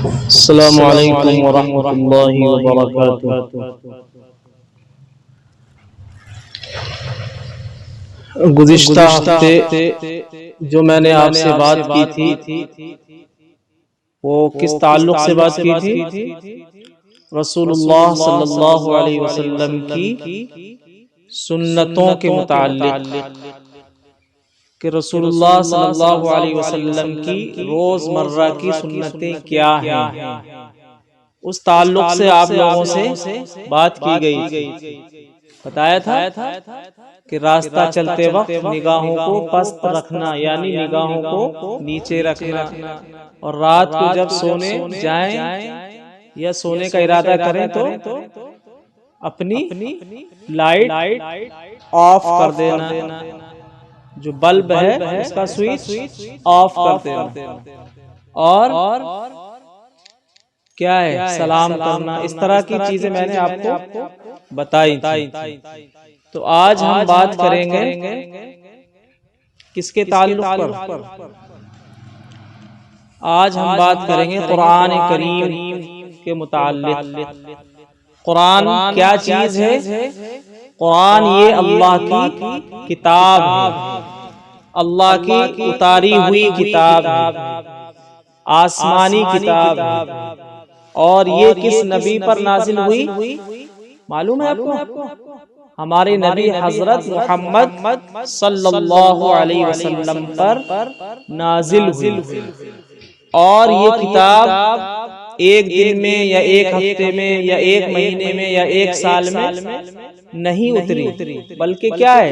السلام علیکم ورحمۃ اللہ وبرکاتہ۔ گزشتہ ہفتے جو میں نے آپ سے بات کی تھی وہ کس تعلق سے بات کی تھی؟ رسول اللہ صلی اللہ علیہ وسلم کی سنتوں کے متعلق، کہ رسول اللہ صلی اللہ علیہ وسلم کی روز مرہ کی سنتیں کیا ہیں، اس تعلق سے آپ لوگوں سے بات کی گئی۔ بتایا تھا کہ راستہ چلتے وقت نگاہوں کو پست رکھنا، یعنی نگاہوں کو نیچے رکھنا، اور رات کو جب سونے جائیں یا سونے کا ارادہ کریں تو اپنی لائٹ آف کر دینا، جو بلب ہے اس کا سوئچ آف کر دینا، اور کیا ہے سلام کرنا۔ اس طرح کی چیزیں میں نے آپ کو بتائی تھی۔ تو آج ہم بات کریں گے کس کے تعلق پر؟ آج ہم بات کریں گے قرآن کریم کے متعلق۔ قرآن کیا چیز ہے؟ قرآن یہ اللہ کی کتاب ہے، اللہ کی اتاری ہوئی کتاب ہے، آسمانی کتاب ہے۔ اور یہ کس نبی پر نازل ہوئی معلوم ہے آپ کو؟ ہمارے نبی حضرت محمد صلی اللہ علیہ وسلم پر نازل ہوئی، اور یہ کتاب ایک دن میں یا ایک ہفتے میں یا ایک مہینے میں یا ایک سال میں نہیں اتری، بلکہ کیا ہے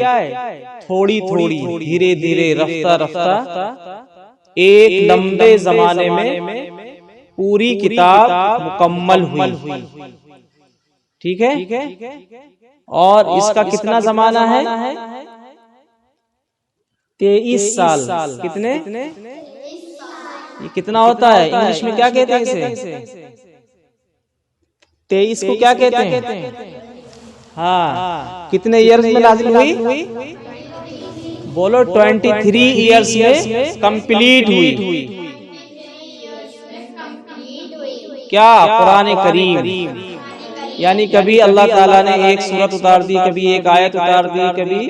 تھوڑی تھوڑی، دھیرے دھیرے، رفتہ رفتہ ایک لمبے زمانے میں پوری کتاب مکمل ہوئی۔ ٹھیک ہے؟ اور اس کا کتنا زمانہ ہے؟ 23 سال۔ کتنے؟ یہ کتنا ہوتا ہے؟ انگلش میں کیا کہتے ہیں اسے؟ 23 کو کیا کہتے ہیں؟ ہاں، کتنے ایئرز میں نازل ہوئی؟ بولو 23 ایئرز میں کمپلیٹ ہوئی۔ کیا؟ قرآن کریم۔ یعنی کبھی اللہ تعالیٰ نے ایک سورت اتار دی، کبھی ایک آیت اتار دی، کبھی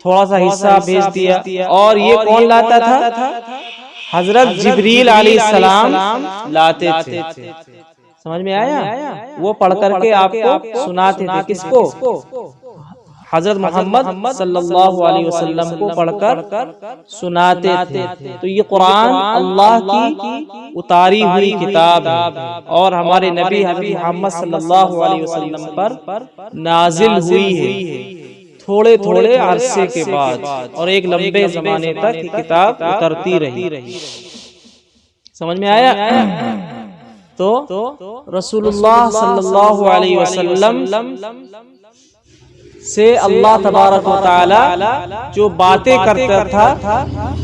تھوڑا سا حصہ بھیج دیا۔ اور یہ کون لاتا تھا؟ حضرت جبریل علیہ السلام لاتے تھے۔ سمجھ میں آیا؟ وہ پڑھ کر کے آپ کو سناتے تھے۔ کس کو؟ حضرت محمد صلی اللہ علیہ وسلم کو پڑھ کر سناتے تھے۔ تو یہ قرآن اللہ کی اتاری ہوئی کتاب ہے، اور ہمارے نبی حضرت محمد صلی اللہ علیہ وسلم پر نازل ہوئی ہے تھوڑے تھوڑے عرصے کے بعد، اور ایک لمبے زمانے تک یہ کتاب اترتی رہی۔ سمجھ میں آیا؟ تو رسول اللہ صلی اللہ علیہ وسلم سے اللہ تبارک و تعالی جو باتیں کرتا تھا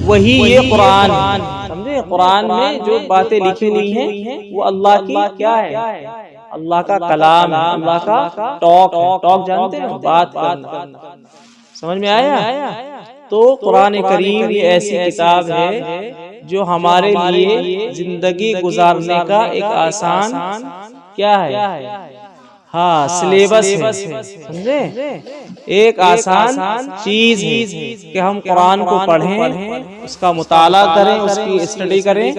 وہی یہ قرآن ہے۔ سمجھے؟ قرآن میں جو باتیں لکھی ہوئی ہیں وہ اللہ کی کیا ہے؟ اللہ کا کلام ہے، اللہ کا ٹاک ہے۔ ٹاک جانتے ہیں؟ بات کرنا۔ سمجھ میں آیا؟ تو قرآن کریم یہ ایسی کتاب ہے جو ہمارے لیے زندگی گزارنے کا ایک آسان کیا ہے؟ ہاں، سلیبس ہے۔ سمجھے؟ ایک آسان چیز ہے کہ ہم قرآن کو پڑھیں، اس کا مطالعہ کریں، اس کی اسٹڈی کریں،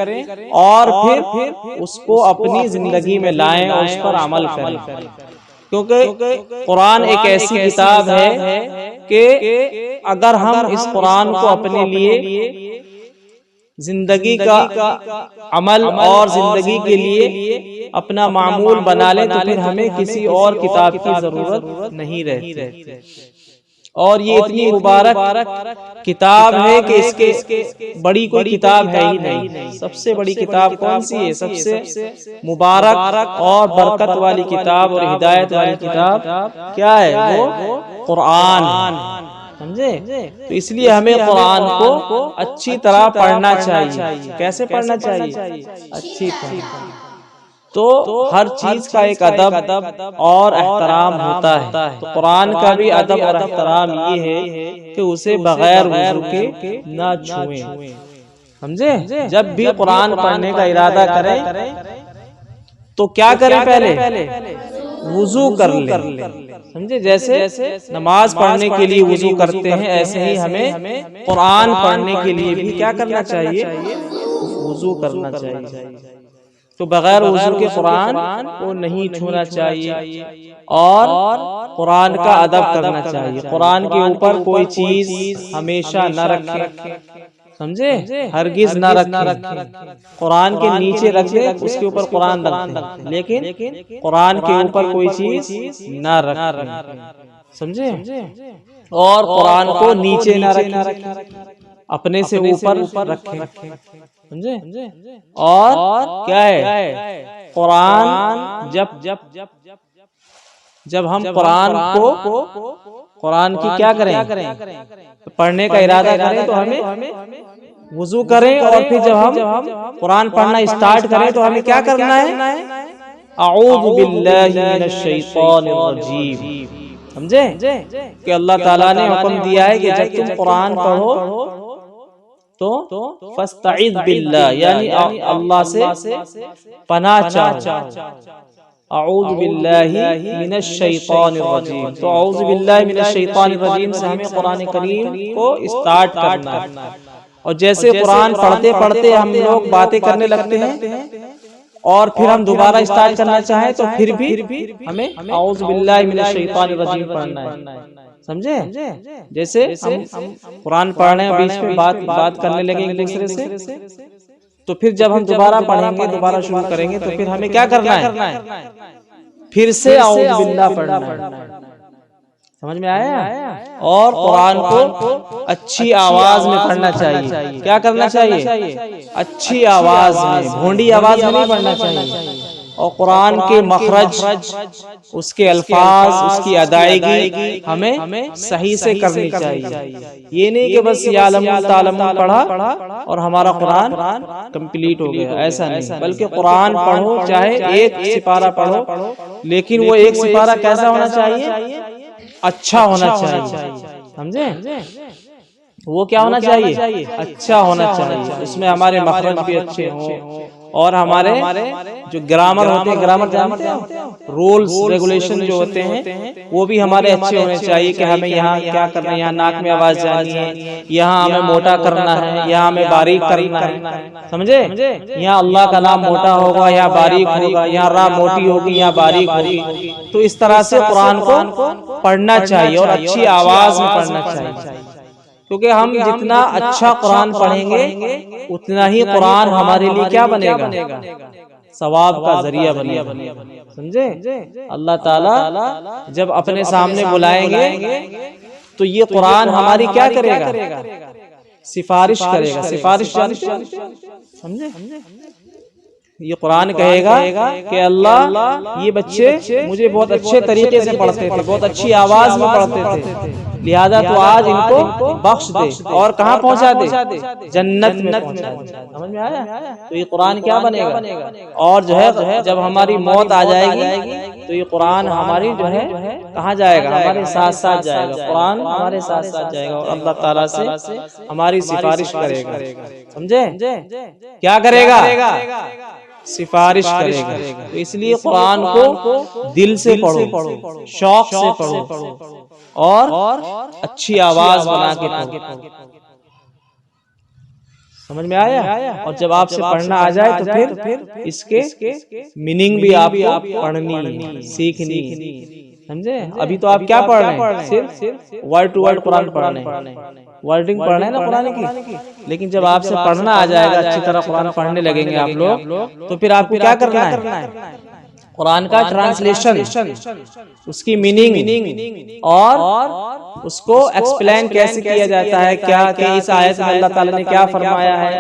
اور پھر اس کو اپنی زندگی میں لائیں اور اس پر عمل کریں۔ کیونکہ قرآن ایک ایسی کتاب ہے کہ اگر ہم اس قرآن کو اپنے لیے زندگی کا عمل اور زندگی کے لیے اپنا معمول بنا لیں تو پھر ہمیں کسی اور کتاب کی ضرورت نہیں رہتی۔ اور یہ اتنی مبارک کتاب ہے کہ اس کے بڑی کوئی کتاب ہے ہی نہیں۔ سب سے بڑی کتاب کون سی ہے؟ سب سے مبارک اور برکت والی کتاب اور ہدایت والی کتاب کیا ہے؟ وہ قرآن۔ سمجھے؟ تو اس لیے ہمیں قرآن کو اچھی طرح پڑھنا چاہیے۔ کیسے پڑھنا چاہیے؟ اچھی طرح۔ تو ہر چیز کا ایک ادب اور احترام ہوتا ہے، تو قرآن کا بھی ادب اور احترام یہ ہے کہ اسے بغیر وضو کے نہ چھوئیں۔ سمجھے؟ جب بھی قرآن پڑھنے کا ارادہ کریں تو کیا کریں؟ پہلے وضو کر لیں، سمجھے؟ جیسے نماز پڑھنے کے لیے وضو کرتے ہیں، ایسے ہی ہمیں قرآن پڑھنے کے لیے بھی کیا کرنا چاہیے؟ وضو کرنا چاہیے۔ تو بغیر وضو کے قرآن کو نہیں چھونا چاہیے، اور قرآن کا ادب کرنا چاہیے۔ قرآن کے اوپر کوئی چیز ہمیشہ نہ رکھیں، سمجھے؟ ہرگز نہ رکھیں۔ قرآن کے نیچے رکھ دیں، اس کے اوپر قرآن رکھ دیں، لیکن قرآن کے اوپر کوئی چیز نہ رکھیں، سمجھے؟ اور قرآن کو نیچے نہ رکھیں، اپنے سے اوپر رکھیں، سمجھے؟ اور کیا ہے؟ قرآن جب ہم قرآن کی کیا کریں؟ پڑھنے کا ارادہ کریں تو ہمیں وضو کریں، اور پھر جب ہم قرآن پڑھنا اسٹارٹ کریں تو ہمیں کیا کرنا ہے؟ اعوذ باللہ من الشیطان الرجیم، سمجھے؟ کہ اللہ تعالیٰ نے حکم دیا ہے کہ جب تم قرآن پڑھو تو فاستعذ باللہ، یعنی اللہ سے پناہ چاہو۔ اعوذ باللہ من الشیطان الرجیم، تو اعوذ باللہ من الشیطان الرجیم سے ہمیں قرآن کریم کو اسٹارٹ کرنا ہے۔ اور جیسے قرآن پڑھتے پڑھتے ہم لوگ باتیں کرنے لگتے ہیں، اور پھر ہم دوبارہ اسٹارٹ کرنا چاہیں تو پھر بھی ہمیں اعوذ باللہ من الشیطان الرجیم پڑھنا ہے، سمجھے؟ جیسے ہم قرآن پڑھ رہے ہیں، بیچ میں بات کرنے لگیں ایک دوسرے سے، تو پھر جب ہم دوبارہ پڑھیں گے، دوبارہ شروع کریں گے، تو پھر ہمیں کیا کرنا ہے؟ پھر سے اعوذ باللہ پڑھنا ہے، سمجھ میں آیا؟ اور قرآن کو اچھی آواز میں پڑھنا چاہیے۔ کیا کرنا چاہیے؟ اچھی آواز میں، بھونڈی آواز میں نہیں پڑھنا چاہیے۔ اور قرآن کے مخرج، اس کے الفاظ، اس کی ادائیگی ہمیں صحیح سے کرنی چاہیے۔ یہ نہیں کہ بس یعلم تعلم پڑھا اور ہمارا قرآن کمپلیٹ ہو گیا، ایسا نہیں، بلکہ قرآن پڑھو، چاہے ایک سپارہ پڑھو، لیکن وہ ایک سپارہ کیسا ہونا چاہیے؟ اچھا ہونا چاہیے، سمجھے؟ وہ کیا ہونا چاہیے؟ اچھا ہونا چاہیے، اس میں ہمارے مخرج بھی اچھے ہوں، اور ہمارے جو گرامر ہوتے ہیں، گرامر جانتے ہیں، رولز ریگولیشن جو ہوتے ہیں، وہ بھی ہمارے اچھے ہونے چاہیے، کہ ہمیں یہاں کیا کرنا ہے، یہاں ناک میں آواز جانی ہے، یہاں ہمیں موٹا کرنا ہے، یہاں ہمیں باریک کرنا ہے، سمجھے؟ یہاں اللہ کا نام موٹا ہوگا، یہاں باریک ہوگا، یہاں را موٹی ہوگی، یہاں باریک ہوگی۔ تو اس طرح سے قرآن کو پڑھنا چاہیے، اور اچھی آواز میں پڑھنا چاہیے، کیونکہ ہم جتنا اچھا قرآن پڑھیں گے اتنا ہی قرآن ہمارے لیے کیا بنے گا؟ ثواب کا ذریعہ بنے گا، سمجھے؟ اللہ تعالیٰ جب اپنے سامنے بلائیں گے تو یہ قرآن ہماری کیا کرے گا؟ سفارش کرے گا۔ سفارش جانتے ہیں؟ سمجھے؟ یہ قرآن کہے گا کہ اللہ، یہ بچے مجھے بہت اچھے طریقے سے پڑھتے تھے، بہت اچھی آواز میں پڑھتے تھے، لہذا تو آج ان کو بخش دے، اور کہاں پہنچا دے؟ جنت میں پہنچا دے۔ سمجھ میں آیا؟ تو یہ قرآن کیا بنے گا؟ اور جو ہے جب ہماری موت آ جائے گی تو یہ قرآن ہماری جو ہے کہاں جائے گا؟ ہمارے ساتھ ساتھ جائے گا، قرآن ہمارے ساتھ ساتھ جائے گا، اور اللہ تعالیٰ سے ہماری سفارش کرے گا، سمجھے؟ کیا کرے گا؟ سفارش کرے گا۔ تو اس لیے قرآن کو دل سے پڑھو، شوق سے پڑھو، اور اچھی آواز بنا کے پڑھو، سمجھ میں آیا؟ اور جب آپ سے پڑھنا آ جائے تو پھر اس کے میننگ بھی آپ کو پڑھنی، سیکھنی، سمجھے؟ ابھی تو آپ کیا پڑھ رہے ہیں؟ صرف ورڈ ٹو ورڈ قرآن پڑھ رہے ہیں، ورڈنگ پڑھ رہے ہیں نا قرآن کی، لیکن جب آپ سے پڑھنا آ جائے گا، اچھی طرح قرآن پڑھنے لگیں گے آپ لوگ، تو پھر آپ کو کیا کرنا ہے؟ قرآن کا ٹرانسلیشن، اس کی میننگ، اور اس کو ایکسپلین کیسے کیا جاتا ہے، کیا کہ اس آیت میں اللہ تعالیٰ نے کیا فرمایا ہے،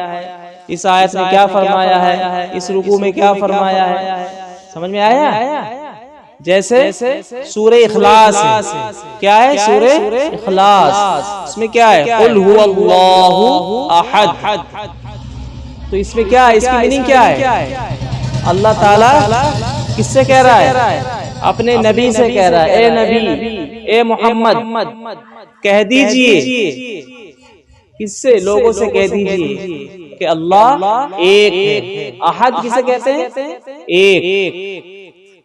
اس آیت میں کیا فرمایا ہے، اس رکوع میں کیا فرمایا ہے، سمجھ میں آیا؟ جیسے سورہ اخلاص ہے، کیا ہے سورہ اخلاص؟ اس میں کیا ہے؟ قل هو اللہ احد، تو اس میں کیا ہے؟ اس کی میننگ کیا ہے؟ اللہ تعالیٰ کس سے کہہ رہا ہے؟ اپنے نبی سے کہہ رہا ہے، اے نبی، اے محمد، کہہ دیجئے، کس سے؟ لوگوں سے کہہ دیجئے کہ اللہ ایک ہے. احد کسے کہتے ہیں؟ ایک.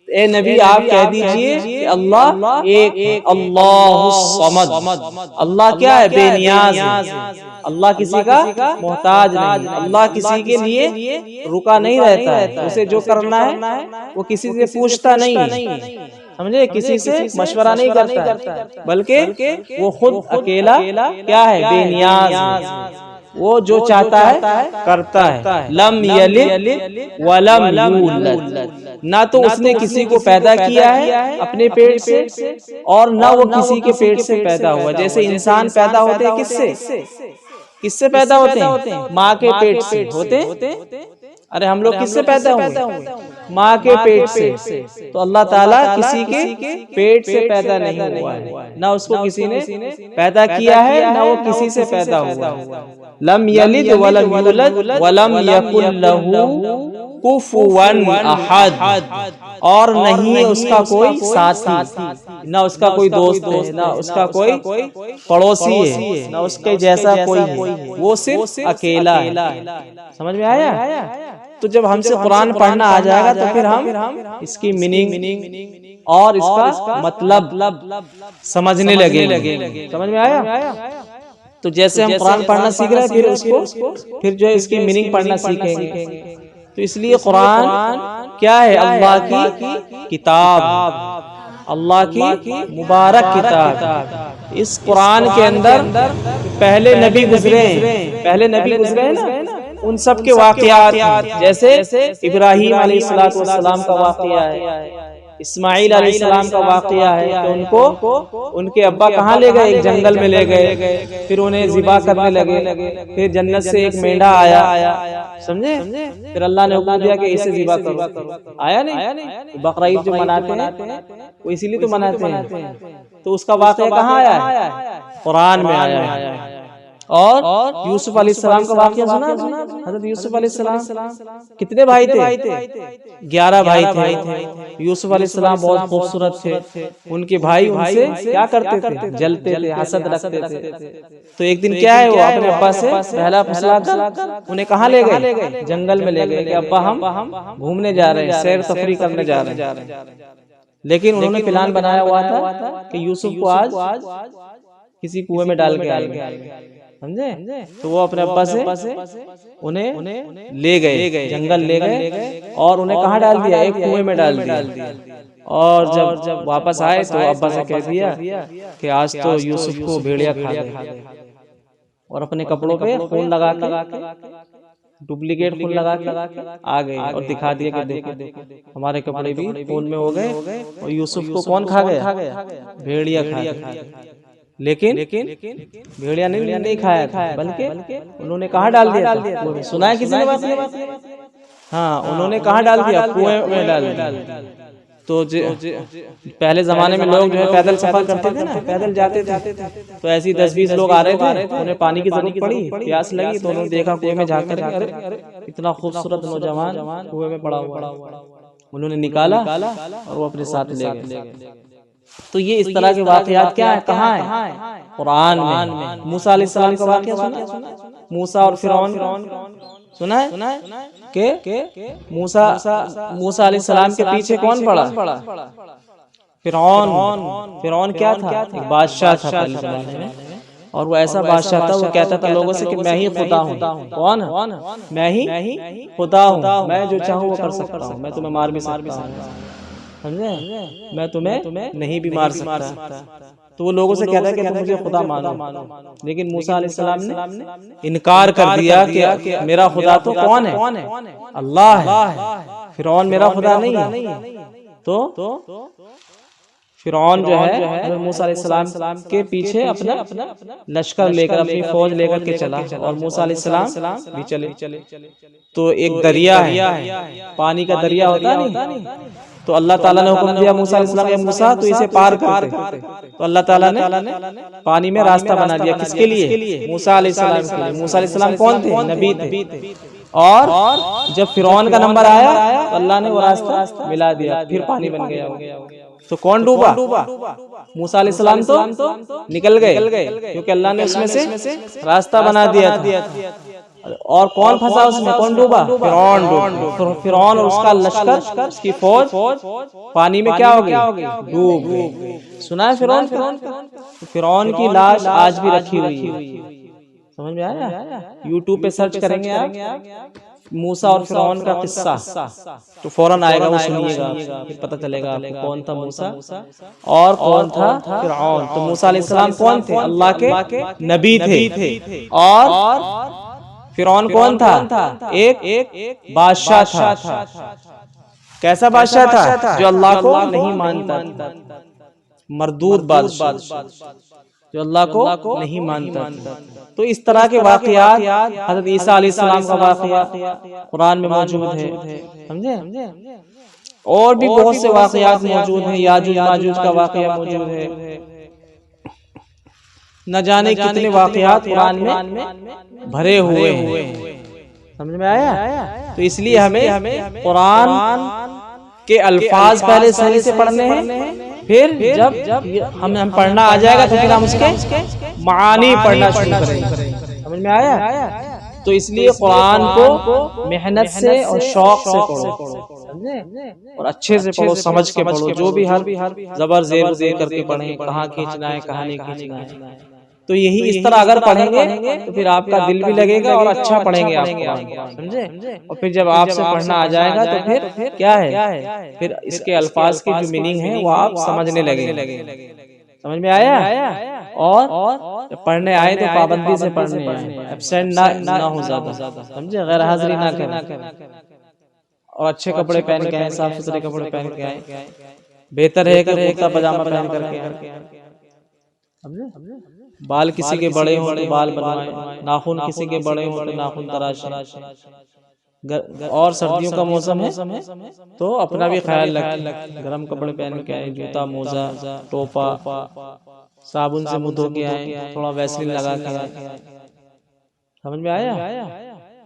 اے نبی آپ کہہ دیجئے کہ اللہ ایک. اللہ الصمد، اللہ کیا ہے؟ بے نیاز ہے. اللہ کسی کا محتاج نہیں. اللہ کسی کے لیے رکا نہیں رہتا ہے. اسے جو کرنا ہے وہ کسی سے پوچھتا نہیں، سمجھے؟ کسی سے مشورہ نہیں کرتا، بلکہ وہ خود اکیلا کیا ہے؟ بے نیاز ہے. وہ جو چاہتا ہے کرتا ہے. لم یلد ولم یولد، نہ تو اس نے کسی کو پیدا کیا ہے اپنے پیٹ سے اور نہ وہ کسی کے پیٹ سے پیدا ہوا. جیسے انسان پیدا ہوتے ہیں کس سے پیدا ہوتے ہیں؟ ماں کے پیٹ سے ہوتے. ارے ہم لوگ کس سے پیدا ہوئے؟ ماں کے پیٹ سے. تو اللہ تعالیٰ کسی کے پیٹ سے پیدا نہیں ہوا ہے، نہ اس کو کسی نے پیدا کیا ہے نہ وہ کسی سے پیدا ہوا ہے. لم یلد ولم یولد ولم یکن لہ کفوا احد، اور نہیں اس کا کوئی ساتھی، نہ اس کا کوئی دوست ہے، نہ اس کا کوئی پڑوسی ہے، نہ اس کے جیسا کوئی ہے. وہ صرف اکیلا ہے. سمجھ میں آیا؟ تو جب ہم سے قرآن پڑھنا آ جائے گا تو پھر ہم اس کی میننگ اور اس کا مطلب سمجھنے لگے. سمجھ میں آیا؟ تو جیسے ہم قرآن پڑھنا سیکھ رہے ہیں پھر جو ہے اس کی میننگ پڑھنا سیکھیں گے. تو اس لیے قرآن کیا ہے؟ اللہ کی کتاب، اللہ کی مبارک کتاب. اس قرآن کے اندر پہلے نبی گزرے ہیں نا، ان سب کے واقعات ہیں. جیسے ابراہیم علیہ السلام کا واقعہ ہے، اسماعیل علیہ السلام کا واقعہ ہے کہ ان کو ان کے ابا کہاں لے گئے؟ ایک جنگل میں لے گئے، پھر انہیں ذبح کرنے لگے. پھر جنت سے ایک مینڈا آیا، سمجھے؟ پھر اللہ نے حکم دیا کہ اسے ذبح کرو. آیا نہیں؟ بقرعید جو مناتے ہیں وہ اسی لیے تو مناتے ہیں. تو اس کا واقعہ کہاں آیا ہے؟ قرآن میں آیا ہے. اور یوسف علیہ السلام کا واقعہ سنا؟ حضرت یوسف علیہ السلام کتنے بھائی تھے؟ 11 بھائی تھے. یوسف علیہ السلام بہت خوبصورت تھے. ان کے بھائی ان سے کیا کرتے تھے؟ جلتے تھے، حسد رکھتے تھے. تو ایک دن کیا ہے، وہ اپنے ابا سے پہلا پھسلا کر انہیں کہاں لے گئے؟ جنگل میں لے گئے کہ ابا ہم گھومنے جا رہے ہیں، سیر تفریح کرنے جا رہے ہیں. لیکن انہوں نے پلان بنایا ہوا تھا کہ یوسف کو آج کسی کنویں میں ڈال کے آئیں گے، سمجھے؟ تو وہ اپنے ابا سے انہیں لے گئے، جنگل لے گئے اور انہیں کہاں ڈال دیا؟ ایک کنویں میں ڈال دیا. اور جب واپس آئے تو ابا سے کہہ دیا کہ آج تو یوسف کو بھیڑیا کھا گئے. اور اپنے کپڑوں پہ خون لگا کے، ڈپلیکیٹ خون لگا کے آ گئے اور دکھا دیا کہ دیکھو ہمارے کپڑے بھی خون میں ہو گئے اور یوسف کو کون کھا گیا؟ بھیڑیا کھا گیا. لیکن بھیڑیا نہیں کھایا تھا، بلکہ انہوں نے کہاں ڈال دیا؟ سنا ہے کسی نے بات؟ ہاں، انہوں نے کہاں ڈال دیا؟ کنویں میں ڈال دیا. تو پہلے زمانے میں لوگ جو ہے پیدل سفر کرتے تھے نا، پیدل جاتے تھے. تو ایسی 10-20 لوگ آ رہے تھے، انہیں پانی کی ضرورت پڑی، پیاس لگی تو انہوں نے دیکھا کنویں میں جھانک کر کے اتنا خوبصورت نوجوان کنویں میں پڑا ہوا. انہوں نے نکالا اور وہ اپنے ساتھ لے گئے. تو یہ اس طرح کے واقعات کیا ہیں؟ کہاں ہیں؟ قرآن میں. موسیٰ علیہ السلام کا واقعہ سنا؟ موسیٰ اور فرعون سنا ہے کہ موسیٰ علیہ السلام کے پیچھے کون پڑا؟ فرعون کیا تھا؟ ایک بادشاہ تھا پہلے زمانے میں، اور وہ ایسا بادشاہ تھا، وہ کہتا تھا لوگوں سے کہ میں ہی خدا ہوں. کون؟ میں ہی خدا ہوں، میں جو چاہوں وہ کر سکتا ہوں، میں تمہیں مار بھی سکتا ہوں، سمجھے؟ میں تمہیں نہیں بھی مار سکتا. تو وہ لوگوں سے کہتا ہے کہ تم مجھے خدا مانو. لیکن موسیٰ علیہ السلام نے انکار کر دیا کہ میرا خدا تو کون ہے؟ اللہ ہے. فرعون میرا خدا نہیں ہے. تو فرعون جو ہے حضرت موسیٰ علیہ السلام کے پیچھے اپنا لشکر لے کر، اپنی فوج لے کر کے چلا، اور موسیٰ علیہ السلام بھی چلے. تو ایک دریا ہے، پانی کا دریا ہوتا نہیں. تو اللہ تعالیٰ نے حکم دیا موسیٰ علیہ السلام، اے موسیٰ تو اسے پار کر دے. تو اللہ تعالیٰ نے پانی میں راستہ بنا دیا. کس کے لیے؟ موسیٰ علیہ السلام کے لیے. موسیٰ علیہ السلام کون تھے؟ نبی تھے. اور جب فرعون کا نمبر آیا تو اللہ نے وہ راستہ ملا دیا، پھر پانی بن گیا. تو کون ڈوبا؟ موسیٰ علیہ السلام تو نکل گئے، کیونکہ اللہ نے اس میں سے راستہ بنا دیا تھا. اور کون پھنسا اس میں؟ کون ڈوبا؟ فرعون اور اس کا لشکر، اس کی فوج پانی میں کیا ہو گئی؟ ڈوب گئی۔ سنا ہے فرعون کی لاش آج بھی رکھی ہوئی ہے، سمجھ میں آیا؟ یوٹیوب پہ سرچ کریں گے آپ موسیٰ اور فرعون کا قصہ تو فوراً آئے گا، وہ سنیے گا، پھر پتہ چلے گا آپ کو کون تھا موسیٰ اور کون تھا فرعون۔ تو موسیٰ علیہ السلام کون تھے؟ اللہ کے نبی تھے، اور فرعون کون تھا؟ ایک بادشاہ تھا۔ کیسا بادشاہ تھا؟ جو اللہ کو نہیں مانتا تھا، مردود بادشاہ جو اللہ کو نہیں مانتا تھا۔ تو اس طرح کے واقعات، حضرت عیسیٰ علیہ السلام کا واقعہ قرآن میں موجود ہے، سمجھے؟ اور بھی بہت سے واقعات موجود ہیں، یاجوج ماجوج کا واقعہ موجود ہے، نہ جانے کتنے واقعات قرآن میں بھرے ہوئے ہیں، سمجھ میں آیا؟ تو اس لیے ہمیں قرآن کے الفاظ پہلے صحیح سے پڑھنے ہیں، پھر جب ہمیں پڑھنا آ جائے گا تو پھر ہم اس کے معانی پڑھنا شروع کریں گے، سمجھ میں آیا؟ تو اس لیے قرآن کو محنت سے اور شوق سے پڑھو، سمجھے؟ اور اچھے سے پڑھو، سمجھ کے پڑھو، جو بھی ہر زبر زیر کر کے پڑھیں، کہاں کھینچنا ہے کہاں نہیں کھینچنا ہے۔ تو یہی اس طرح اگر پڑھیں گے تو پھر آپ کا دل بھی لگے گا اور اچھا پڑھیں گے آپ قرآن، سمجھے؟ اور پھر جب آپ سے پڑھنا آ جائے گا تو پھر کیا ہے؟ پھر اس کے الفاظ کی جو میننگ ہے وہ آپ سمجھنے لگے، سمجھ میں آیا؟ اور پڑھنے آئے تو پابندی سے پڑھنے آئے، ایبسینٹ نہ ہو زیادہ، سمجھے؟ غیر حاضری نہ کریں، اور اچھے کپڑے پہن کے آئے، صاف ستھرے کپڑے پہن کے آئے، بہتر ہے کہ کرتا پاجامہ پہن کر کے آئے، سمجھے؟ بال کسی کے بڑے ہوں تو بال بنوائیں، ناخن کسی کے بڑے ہوں تو ناخن تراشیں، اور سردیوں کا موسم ہے تو اپنا بھی خیال رکھیں، گرم کپڑے پہن کے آئیں، جوتا موزہ ٹوپا، صابن سے منہ دھو کے آئیں، تھوڑا ویسلین لگا کے آئیں، سمجھ میں آیا؟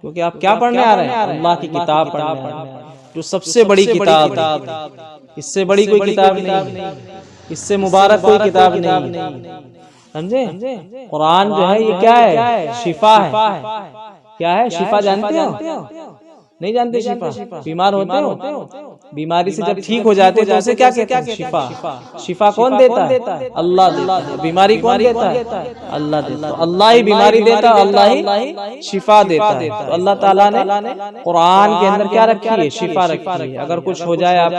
کیونکہ آپ کیا پڑھنے آ رہے ہیں؟ اللہ کی کتاب پڑھنے آ رہے ہیں، جو سب سے بڑی کتاب ہے، اس سے بڑی کوئی کتاب نہیں، اس سے مبارک کوئی کتاب نہیں، سمجھے؟ قرآن جو ہے یہ کیا ہے؟ شفا ہے۔ کیا ہے شفا؟ جانتے ہو؟ نہیں جانتے شفا؟ بیمار ہوتے ہو، بیماری سے جب ٹھیک ہو جاتے تو اسے کیا کہتے ہیں؟ شفا۔ شفا کون دیتا ہے؟ اللہ دیتا ہے۔ بیماری کون دیتا ہے؟ اللہ دیتا ہے۔ اللہ ہی بیماری دیتا ہے، اللہ ہی شفا دیتا ہے۔ تو اللہ تعالیٰ نے قرآن کے اندر کیا رکھی ہے؟ شفا رکھی ہے۔ اگر کچھ ہو جائے آپ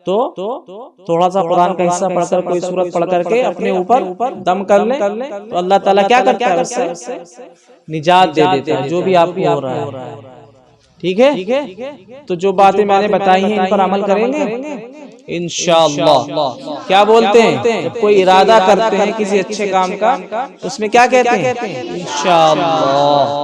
کو تو تھوڑا سا قرآن کا حصہ پڑھ کر، کوئی سورت پڑھ کر کے اپنے اوپر دم کر لیں تو اللہ تعالیٰ کیا کرتا ہے؟ اس سے نجات دے دیتا ہے، جو بھی آپ کو ہو رہا ہے، ٹھیک ہے؟ تو جو باتیں میں نے بتائی ہیں ان پر عمل کریں گے انشاءاللہ۔ کیا بولتے ہیں؟ جب کوئی ارادہ کرتے ہیں کسی اچھے کام کا، اس میں کیا کہتے ہیں؟ انشاءاللہ۔